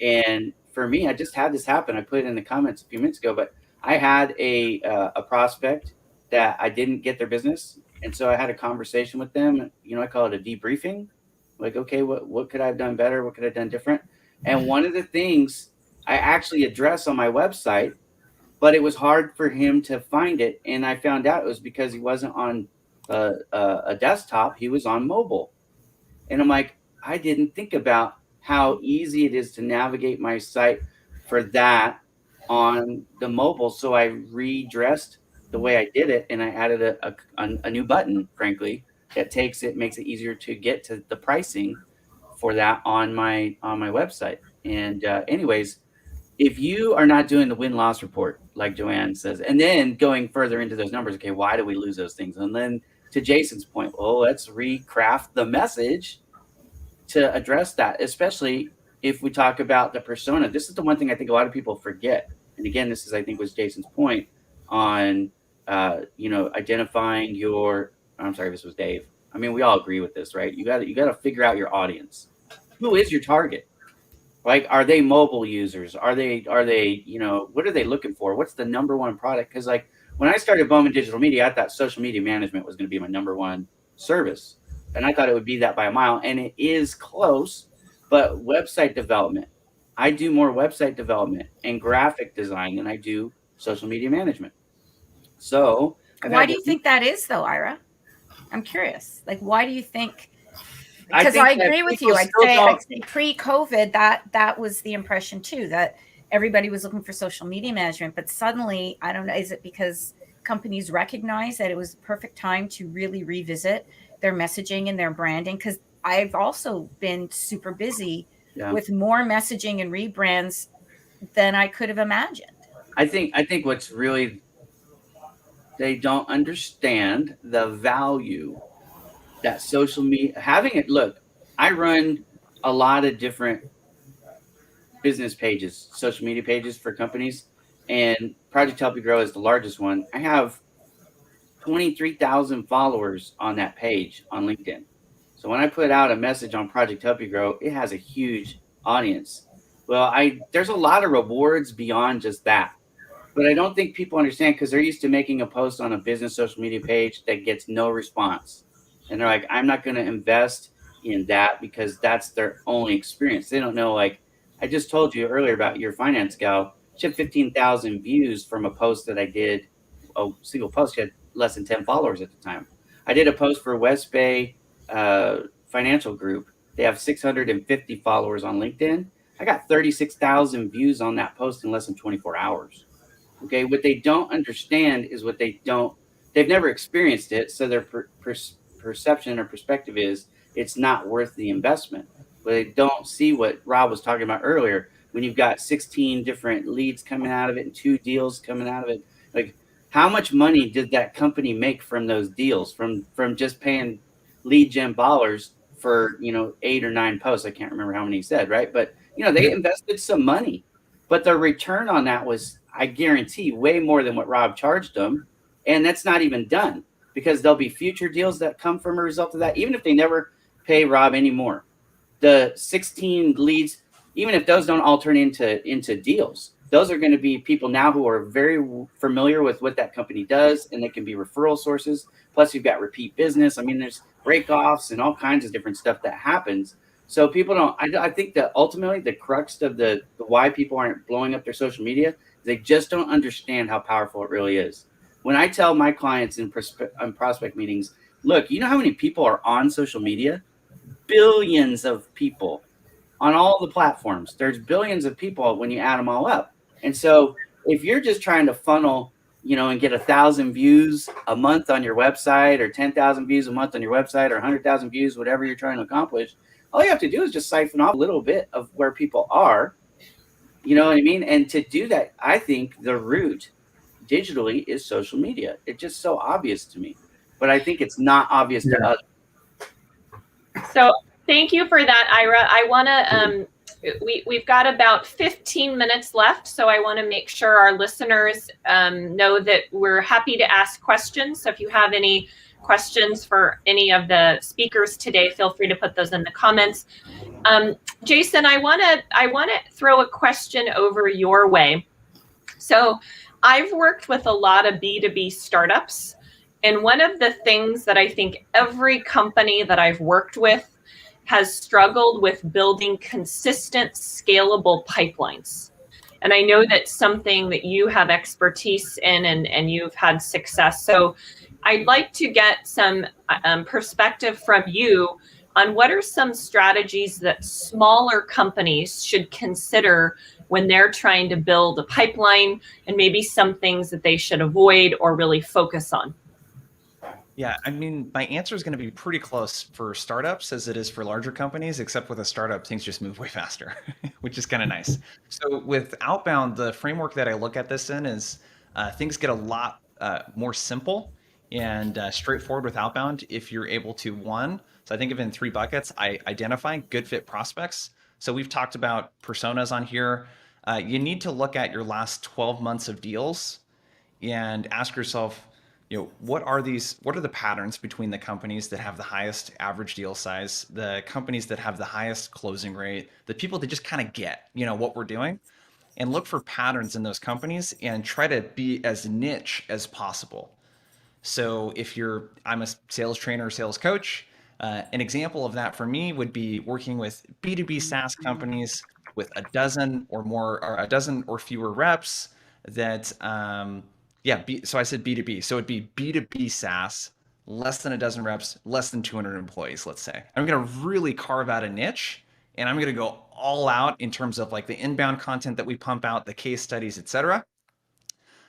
And for me, I just had this happen. I put it in the comments a few minutes ago, but I had a prospect that I didn't get their business. And so I had a conversation with them. I call it a debriefing. Like, okay, what could I have done better? What could I have done different? And one of the things I actually address on my website, but it was hard for him to find it. And I found out it was because he wasn't on a desktop. He was on mobile. And I'm like, I didn't think about how easy it is to navigate my site for that on the mobile. So I redressed the way I did it, and I added a new button, frankly, that makes it easier to get to the pricing for that on my website. And anyways, if you are not doing the win-loss report, like Joanne says, and then going further into those numbers, okay, why do we lose those things? And then to Jason's point, well, let's recraft the message to address that, especially if we talk about the persona. This is the one thing I think a lot of people forget. And again, this is, I think, was Jason's point on, identifying I'm sorry, this was Dave. I mean, we all agree with this, right? You got to figure out your audience. Who is your target? Like, are they mobile users? Are they, what are they looking for? What's the number one product? Because like when I started Bowman Digital Media, I thought social media management was going to be my number one service. And I thought it would be that by a mile, and it is close. But website development, I do more website development and graphic design than I do social media management. So why do you think that is, though, Ira? I'm curious. Like, why do you think? Because I agree with you. I'd say pre-COVID, that was the impression too, that everybody was looking for social media management. But suddenly, I don't know, is it because companies recognize that it was the perfect time to really revisit their messaging and their branding? Because I've also been super busy with more messaging and rebrands than I could have imagined. I think what's really, they don't understand the value that social media, having it. Look, I run a lot of different business pages, social media pages for companies, and Project Help You Grow is the largest one. I have 23,000 followers on that page on LinkedIn. So when I put out a message on Project Help You Grow, it has a huge audience. Well, there's a lot of rewards beyond just that. But I don't think people understand, because they're used to making a post on a business social media page that gets no response. And they're like, I'm not going to invest in that because that's their only experience. They don't know, like I just told you earlier about your finance gal. She had 15,000 views from a post that I did, a single post. She had less than 10 followers at the time. I did a post for West Bay Financial Group. They have 650 followers on LinkedIn. I got 36,000 views on that post in less than 24 hours. Okay, what they don't understand is they've never experienced it, so their perception or perspective is it's not worth the investment. But they don't see what Rob was talking about earlier. When you've got 16 different leads coming out of it and 2 deals coming out of it, like how much money did that company make from those deals, from just paying lead gen ballers for 8 or 9 posts? I can't remember how many he said, right? But they invested some money, but the return on that was, I guarantee, way more than what Rob charged them. And that's not even done, because there'll be future deals that come from a result of that, even if they never pay Rob anymore. The 16 leads, even if those don't all turn into deals, those are going to be people now who are very familiar with what that company does, and they can be referral sources. Plus, you've got repeat business. I mean, there's breakoffs and all kinds of different stuff that happens. So people don't. I think that ultimately the crux of the why people aren't blowing up their social media is they just don't understand how powerful it really is. When I tell my clients in prospect meetings, look, you know how many people are on social media? Billions of people on all the platforms. There's billions of people when you add them all up. And so if you're just trying to funnel, and get 1,000 views a month on your website, or 10,000 views a month on your website, or 100,000 views, whatever you're trying to accomplish, all you have to do is just siphon off a little bit of where people are. You know what I mean? And to do that, I think the route digitally is social media. It's just so obvious to me, but I think it's not obvious to others. So thank you for that, Ira. I want to, we've got about 15 minutes left, so I want to make sure our listeners know that we're happy to ask questions. So if you have any questions for any of the speakers today, feel free to put those in the comments. Jason, I want to throw a question over your way. So I've worked with a lot of B2B startups, and one of the things that I think every company that I've worked with has struggled with building consistent, scalable pipelines. And I know that's something that you have expertise in, and you've had success. So I'd like to get some perspective from you on what are some strategies that smaller companies should consider when they're trying to build a pipeline, and maybe some things that they should avoid or really focus on. Yeah, I mean, my answer is going to be pretty close for startups as it is for larger companies, except with a startup, things just move way faster, which is kind of nice. So with outbound, the framework that I look at this in is things get a lot more simple and straightforward with outbound if you're able to, so I think of it in 3 buckets. I identify good fit prospects. So we've talked about personas on here. You need to look at your last 12 months of deals and ask yourself, what are the patterns between the companies that have the highest average deal size, the companies that have the highest closing rate, the people that just kind of get, what we're doing, and look for patterns in those companies and try to be as niche as possible. So if I'm a sales trainer, sales coach, an example of that for me would be working with B2B SaaS companies with a dozen or fewer reps that, so I said B2B. So it'd be B2B SaaS, less than a dozen reps, less than 200 employees, let's say. I'm going to really carve out a niche, and I'm going to go all out in terms of like the inbound content that we pump out, the case studies, etc.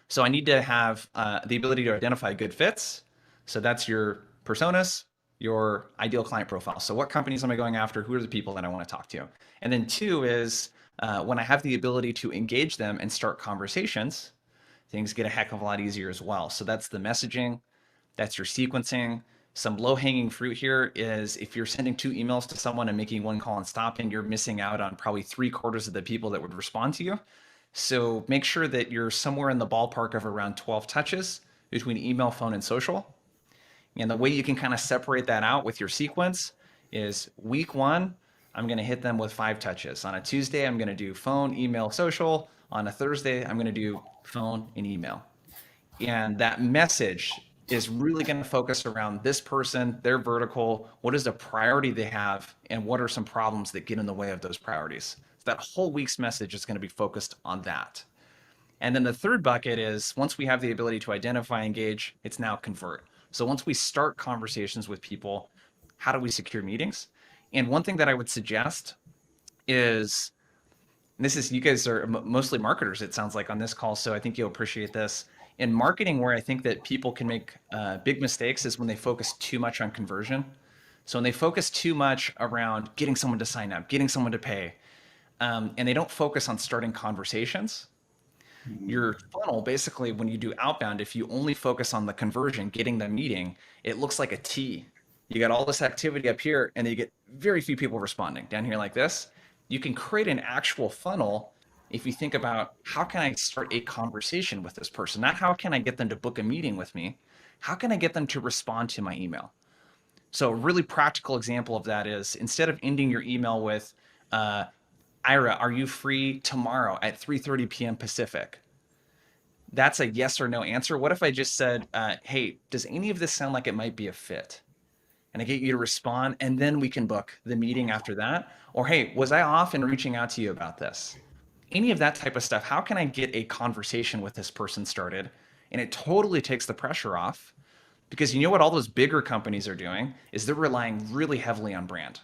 So I need to have the ability to identify good fits. So that's your personas, your ideal client profile. So what companies am I going after? Who are the people that I want to talk to? And then 2 is when I have the ability to engage them and start conversations, things get a heck of a lot easier as well. So that's the messaging, that's your sequencing. Some low-hanging fruit here is if you're sending 2 emails to someone and making 1 call and stopping, you're missing out on probably 3/4 of the people that would respond to you. So make sure that you're somewhere in the ballpark of around 12 touches between email, phone, and social. And the way you can kind of separate that out with your sequence is week 1, I'm going to hit them with 5 touches. On a Tuesday, I'm going to do phone, email, social. On a Thursday, I'm going to do phone and email. And that message is really going to focus around this person, their vertical, what is the priority they have, and what are some problems that get in the way of those priorities. So that whole week's message is going to be focused on that. And then the third bucket is once we have the ability to identify, engage, it's now convert. So once we start conversations with people, how do we secure meetings? And one thing that I would suggest is, this is, you guys are mostly marketers, it sounds like, on this call, so I think you'll appreciate this. In marketing, where I think that people can make big mistakes is when they focus too much on conversion. So when they focus too much around getting someone to sign up, getting someone to pay, and they don't focus on starting conversations, your funnel, basically, when you do outbound, if you only focus on the conversion, getting the meeting, it looks like a T. You got all this activity up here, and then you get very few people responding. Down here like this, you can create an actual funnel if you think about how can I start a conversation with this person, not how can I get them to book a meeting with me, how can I get them to respond to my email? So a really practical example of that is, instead of ending your email with, Ira, are you free tomorrow at 3:30 p.m. Pacific? That's a yes or no answer. What if I just said, hey, does any of this sound like it might be a fit? And I get you to respond, and then we can book the meeting after that. Or, hey, was I off in reaching out to you about this? Any of that type of stuff. How can I get a conversation with this person started? And it totally takes the pressure off, because you know what all those bigger companies are doing is they're relying really heavily on brand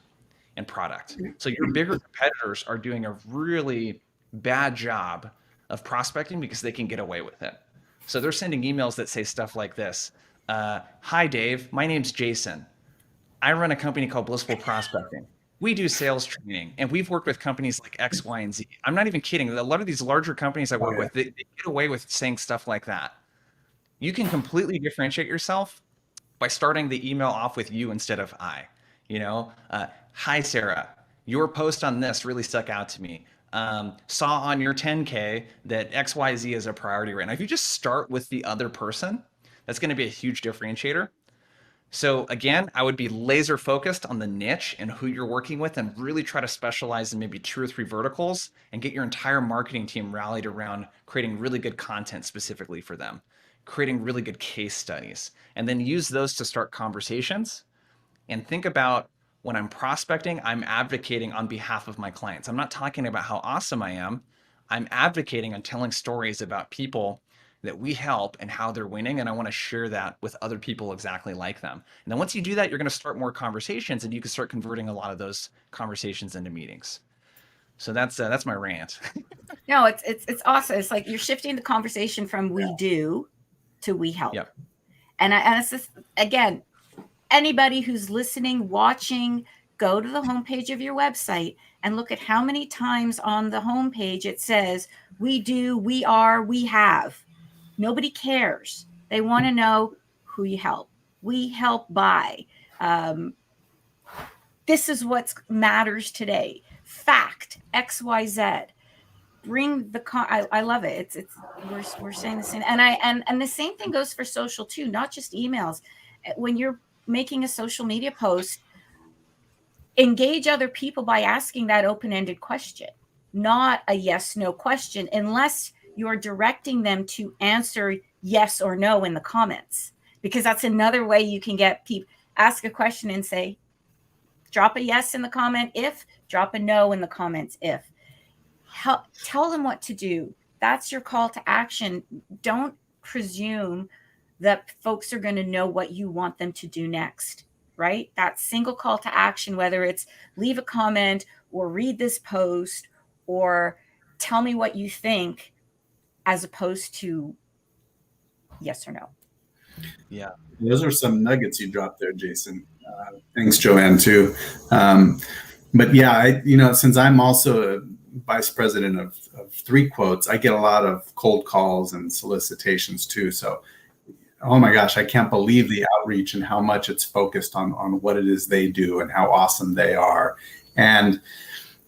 and product. So your bigger competitors are doing a really bad job of prospecting because they can get away with it. So they're sending emails that say stuff like this. Hi, Dave. My name's Jason. I run a company called Blissful Prospecting. We do sales training, and we've worked with companies like X, Y, and Z. I'm not even kidding. A lot of these larger companies I work with, they get away with saying stuff like that. You can completely differentiate yourself by starting the email off with you instead of I. Hi, Sarah. Your post on this really stuck out to me. Saw on your 10K that XYZ is a priority right now. If you just start with the other person, that's going to be a huge differentiator. So again, I would be laser focused on the niche and who you're working with, and really try to specialize in maybe 2 or 3 verticals, and get your entire marketing team rallied around creating really good content specifically for them, creating really good case studies, and then use those to start conversations. And think about, when I'm prospecting, I'm advocating on behalf of my clients. I'm not talking about how awesome I am. I'm advocating and telling stories about people that we help and how they're winning, and I want to share that with other people exactly like them. And then once you do that, you're going to start more conversations, and you can start converting a lot of those conversations into meetings. So that's my rant. No, it's awesome. It's like you're shifting the conversation from we do to we help. Yep. And it's just, again, anybody who's listening, watching, go to the homepage of your website and look at how many times on the homepage it says we do, we are, we have. Nobody cares. They want to know who you help. We help by. This is what matters today. Fact, XYZ. Bring the I love it. We're saying the same, and the same thing goes for social too, not just emails. When you're making a social media post, engage other people by asking that open-ended question, not a yes/no question, unless you're directing them to answer yes or no in the comments, because that's another way you can get people. Ask a question and say, drop a yes in the comment if, drop a no in the comments if. Tell them what to do. That's your call to action. Don't presume that folks are going to know what you want them to do next, right? That single call to action, whether it's leave a comment or read this post or tell me what you think, as opposed to yes or no. Yeah. Those are some nuggets you dropped there, Jason. Thanks, Joanne, too. But yeah, since I'm also a vice president of 3 quotes, I get a lot of cold calls and solicitations too. So, oh my gosh, I can't believe the outreach and how much it's focused on what it is they do and how awesome they are. And,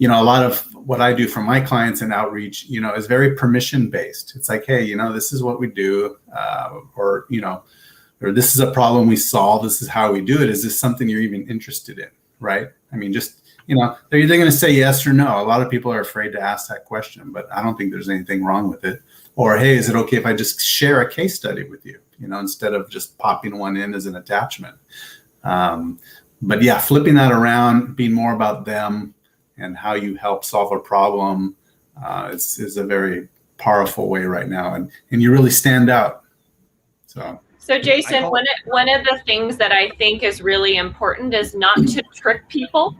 a lot of what I do for my clients in outreach, is very permission based. It's like, hey, this is what we do, or this is a problem we solve. This is how we do it. Is this something you're even interested in? Right. I mean, just they're either going to say yes or no. A lot of people are afraid to ask that question, but I don't think there's anything wrong with it. Or, hey, is it okay if I just share a case study with you, instead of just popping one in as an attachment? But yeah, flipping that around, being more about them and how you help solve a problem is a very powerful way right now. And you really stand out. So Jason, one of the things that I think is really important is not to trick people.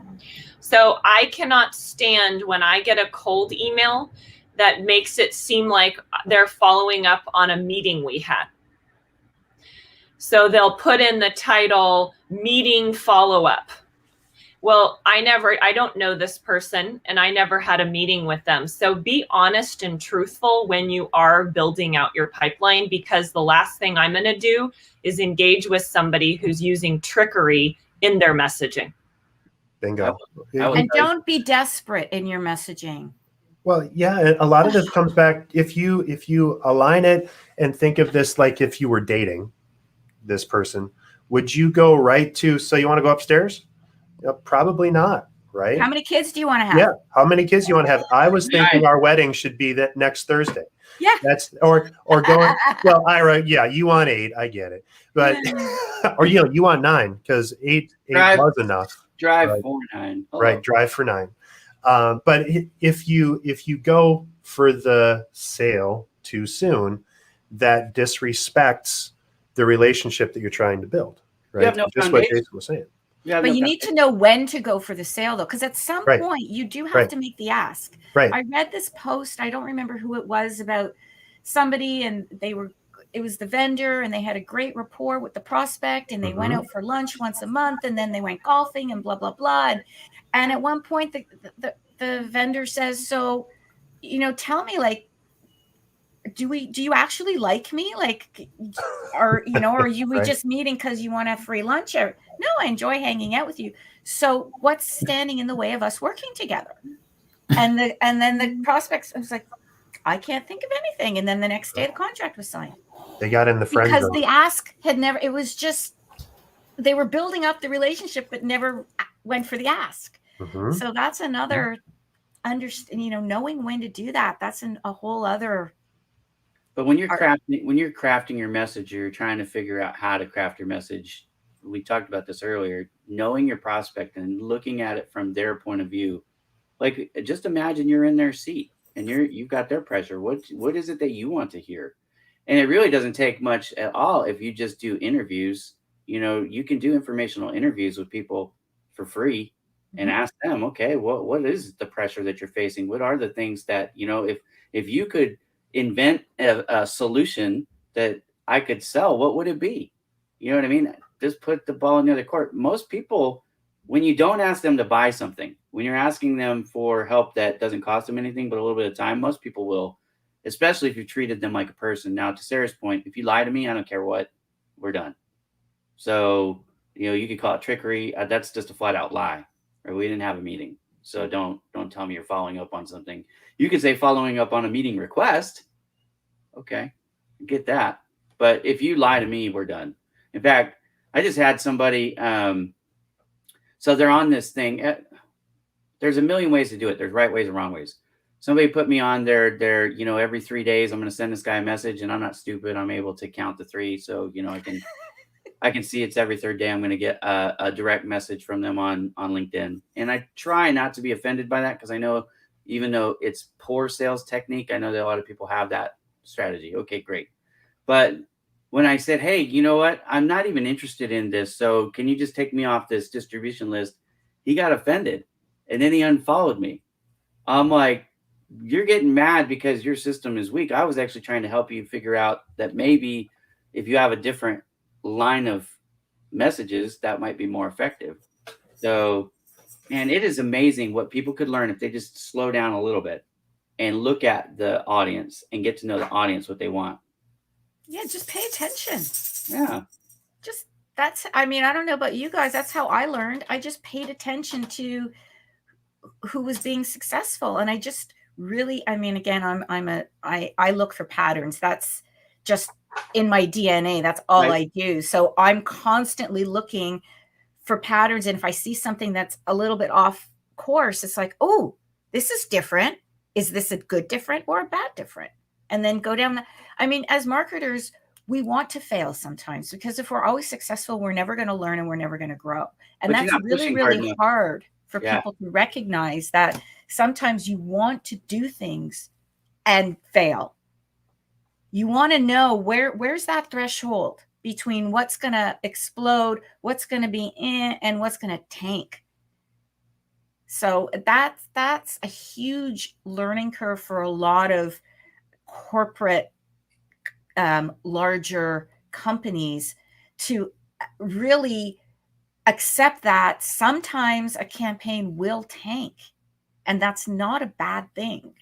So I cannot stand when I get a cold email that makes it seem like they're following up on a meeting we had. So they'll put in the title, meeting follow-up. Well, I don't know this person and I never had a meeting with them. So be honest and truthful when you are building out your pipeline, because the last thing I'm going to do is engage with somebody who's using trickery in their messaging. Bingo. And don't be desperate in your messaging. Well, yeah, a lot of this comes back if you align it and think of this like if you were dating this person, would you go right to, so you want to go upstairs? Probably not, right? How many kids do you want to have? Yeah, how many kids do you want to have? I was thinking our wedding should be that next Thursday. Yeah. That's or going, well, Ira, yeah, you want 8, I get it. But or you want 9 because 8 was enough. Drive right? for 9. Oh. Right, drive for 9. But if you go for the sale too soon, that disrespects the relationship that you're trying to build. Right. You have no just what Jason was saying. But you need to know when to go for the sale, though, because at some point you do have to make the ask. Right. I read this post, I don't remember who it was, about somebody, and it was the vendor, and they had a great rapport with the prospect, and they went out for lunch once a month, and then they went golfing and blah, blah, blah. And at one point the vendor says, so, tell me, like, do you actually like me? Like, are you we just meeting because you want a free lunch? Or no, I enjoy hanging out with you. So what's standing in the way of us working together? And then the prospects, I was like, I can't think of anything. And then the next day the contract was signed. They got in the friend because zone. The ask had never, it was just, they were building up the relationship, but never went for the ask. So that's another knowing when to do that. That's a whole other. But when you're crafting your message, you're trying to figure out how to craft your message. We talked about this earlier, knowing your prospect and looking at it from their point of view. Like, just imagine you're in their seat and you've got their pressure. What is it that you want to hear? And it really doesn't take much at all if you just do interviews. You can do informational interviews with people for free and ask them, okay, what is the pressure that you're facing? What are the things that, if you could invent a solution that I could sell, what would it be? You know what I mean? Just put the ball in the other court. Most people, when you don't ask them to buy something, when you're asking them for help that doesn't cost them anything but a little bit of time, most people will, especially if you treated them like a person. Now, to Sarah's point, if you lie to me, I don't care what, we're done. So, you could call it trickery. That's just a flat out lie. Or we didn't have a meeting. So don't tell me you're following up on something. You could say following up on a meeting request. Okay, get that. But if you lie to me, we're done. In fact, I just had somebody, so they're on this thing. There's a million ways to do it. There's right ways and wrong ways. Somebody put me on their every 3 days, I'm going to send this guy a message, and I'm not stupid. I'm able to count to 3. So, I can see it's every 3rd day. I'm going to get a direct message from them on LinkedIn. And I try not to be offended by that, because I know, even though it's poor sales technique, I know that a lot of people have that strategy. Okay, great. But when I said, hey, you know what? I'm not even interested in this. So can you just take me off this distribution list? He got offended, and then he unfollowed me. I'm like, you're getting mad because your system is weak. I was actually trying to help you figure out that maybe if you have a different line of messages, that might be more effective. So, and it is amazing what people could learn if they just slow down a little bit and look at the audience and get to know the audience, what they want. Yeah, just pay attention. Yeah. I don't know about you guys. That's how I learned. I just paid attention to who was being successful. And I just really, again, I look for patterns. That's just in my DNA. That's all I do. So I'm constantly looking for patterns. And if I see something that's a little bit off course, it's like, oh, this is different. Is this a good different or a bad different? And then go down I mean, as marketers, we want to fail sometimes, because if we're always successful, we're never going to learn and we're never going to grow. And But you're that's not really, pushing hard really enough. hard for Yeah. people to recognize, that sometimes you want to do things and fail. You want to know where's that threshold between what's going to explode, what's going to be in, and what's going to tank. So that's a huge learning curve for a lot of corporate, larger companies, to really accept that sometimes a campaign will tank, and that's not a bad thing.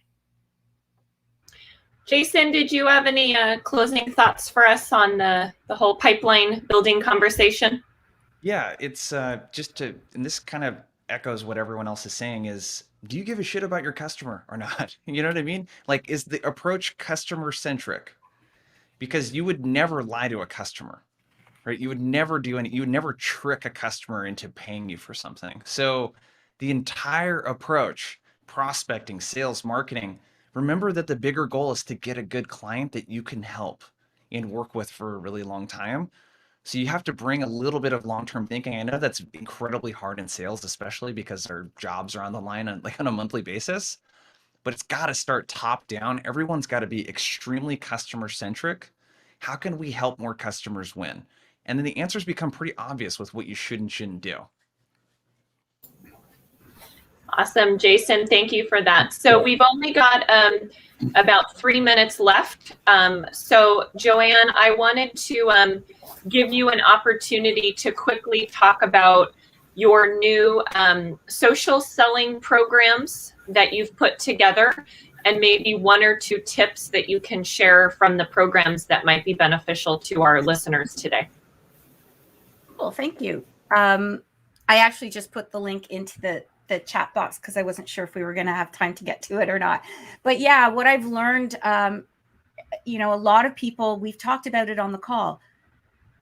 Jason, did you have any closing thoughts for us on the whole pipeline building conversation? Yeah, it's just to, and this kind of echoes what everyone else is saying, is, do you give a shit about your customer or not? You know what I mean? Like, is the approach customer centric? Because you would never lie to a customer, right? You would never you would never trick a customer into paying you for something. So the entire approach, prospecting, sales, marketing, remember that the bigger goal is to get a good client that you can help and work with for a really long time. So you have to bring a little bit of long-term thinking. I know that's incredibly hard in sales, especially because our jobs are on the line on a monthly basis, but it's got to start top down. Everyone's got to be extremely customer centric. How can we help more customers win? And then the answers become pretty obvious with what you should and shouldn't do. Awesome, Jason. Thank you for that. So we've only got about 3 minutes left. So Joanne, I wanted to give you an opportunity to quickly talk about your new social selling programs that you've put together, and maybe 1 or 2 tips that you can share from the programs that might be beneficial to our listeners today. Well, thank you. I actually just put the link into the chat box because I wasn't sure if we were going to have time to get to it or not. But yeah, what I've learned, a lot of people, we've talked about it on the call.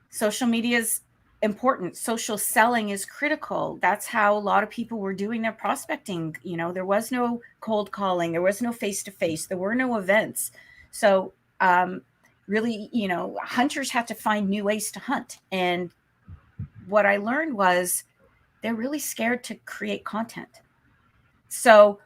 Social media is important. Social selling is critical. That's how a lot of people were doing their prospecting. There was no cold calling. There was no face-to-face. There were no events. So really, hunters have to find new ways to hunt. And what I learned was they're really scared to create content. So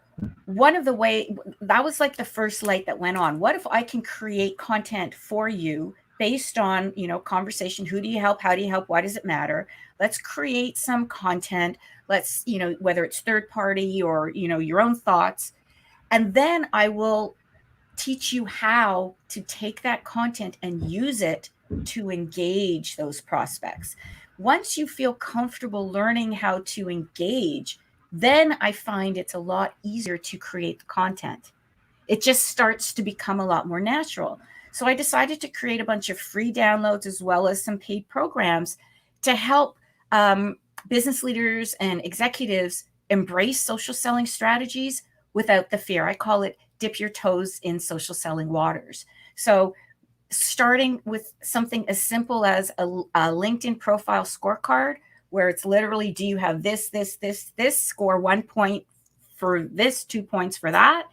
one of the way that was like the first light that went on. What if I can create content for you based on, conversation? Who do you help? How do you help? Why does it matter? Let's create some content. Let's, whether it's third party or, your own thoughts. And then I will teach you how to take that content and use it to engage those prospects. Once you feel comfortable learning how to engage, then I find it's a lot easier to create the content. It just starts to become a lot more natural. So I decided to create a bunch of free downloads as well as some paid programs to help business leaders and executives embrace social selling strategies without the fear. I call it dip your toes in social selling waters. So starting with something as simple as a LinkedIn profile scorecard, where it's literally, do you have this, score 1 point for this, 2 points for that?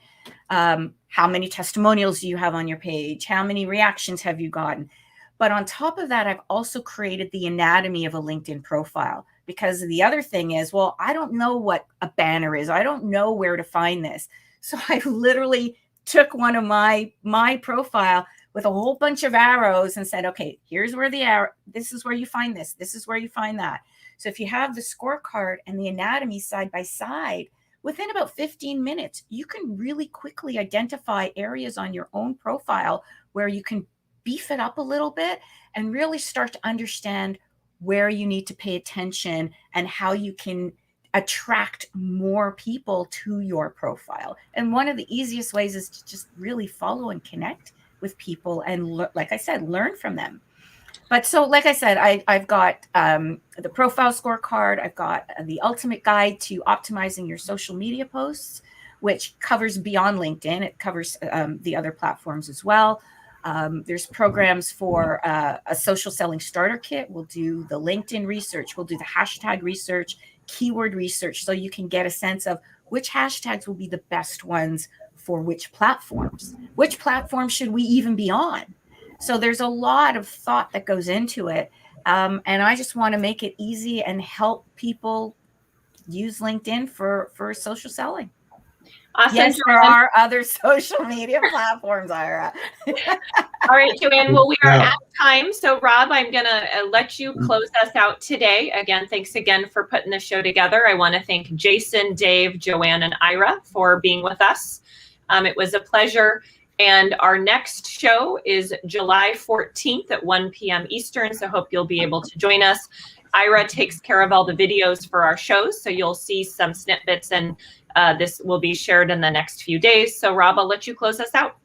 How many testimonials do you have on your page? How many reactions have you gotten? But on top of that, I've also created the anatomy of a LinkedIn profile, because the other thing is, well, I don't know what a banner is. I don't know where to find this. So I literally took one of my profile with a whole bunch of arrows and said, okay, here's where the arrow, this is where you find this. This is where you find that. So if you have the scorecard and the anatomy side by side, within about 15 minutes, you can really quickly identify areas on your own profile where you can beef it up a little bit and really start to understand where you need to pay attention and how you can attract more people to your profile. And one of the easiest ways is to just really follow and connect with people and, like I said, learn from them. But so, like I said, I've got the profile scorecard. I've got the ultimate guide to optimizing your social media posts, which covers beyond LinkedIn. It covers the other platforms as well. There's programs for a social selling starter kit. We'll do the LinkedIn research. We'll do the hashtag research, keyword research so you can get a sense of which hashtags will be the best ones for which platforms. Which platform should we even be on? So there's a lot of thought that goes into it. And I just want to make it easy and help people use LinkedIn for social selling. Awesome. Yes, there are other social media platforms, Ira. All right, Joanne. Well, we are at time. So, Rob, I'm going to let you close us out today. Again, thanks again for putting the show together. I want to thank Jason, Dave, Joanne, and Ira for being with us. It was a pleasure. And our next show is July 14th at 1 p.m. Eastern. So, hope you'll be able to join us. Ira takes care of all the videos for our shows. So, you'll see some snippets, and this will be shared in the next few days. So, Rob, I'll let you close us out.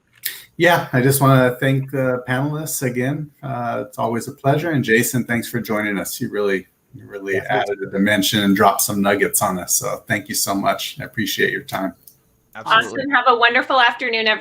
Yeah, I just want to thank the panelists again. It's always a pleasure. And Jason, thanks for joining us. You really added a dimension and dropped some nuggets on us. So thank you so much. I appreciate your time. Absolutely. Awesome. Have a wonderful afternoon, everyone.